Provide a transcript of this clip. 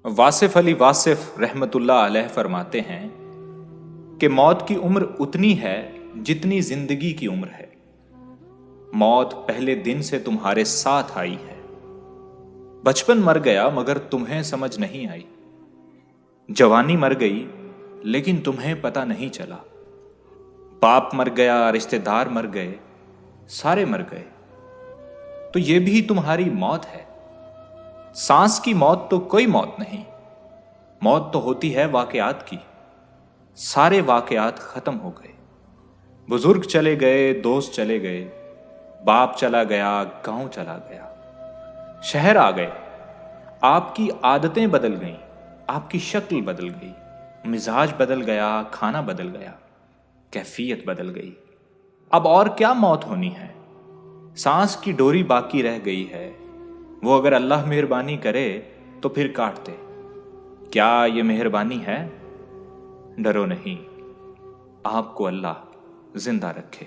واصف علی واصف رحمت اللہ علیہ فرماتے ہیں کہ موت کی عمر اتنی ہے جتنی زندگی کی عمر ہے۔ موت پہلے دن سے تمہارے ساتھ آئی ہے۔ بچپن مر گیا مگر تمہیں سمجھ نہیں آئی، جوانی مر گئی لیکن تمہیں پتہ نہیں چلا، باپ مر گیا، رشتہ دار مر گئے، سارے مر گئے، تو یہ بھی تمہاری موت ہے۔ سانس کی موت تو کوئی موت نہیں، موت تو ہوتی ہے واقعات کی۔ سارے واقعات ختم ہو گئے، بزرگ چلے گئے، دوست چلے گئے، باپ چلا گیا، گاؤں چلا گیا، شہر آ گئے، آپ کی عادتیں بدل گئیں، آپ کی شکل بدل گئی، مزاج بدل گیا، کھانا بدل گیا، کیفیت بدل گئی۔ اب اور کیا موت ہونی ہے؟ سانس کی ڈوری باقی رہ گئی ہے، وہ اگر اللہ مہربانی کرے تو پھر کاٹ دے۔ کیا یہ مہربانی ہے؟ ڈرو نہیں، آپ کو اللہ زندہ رکھے۔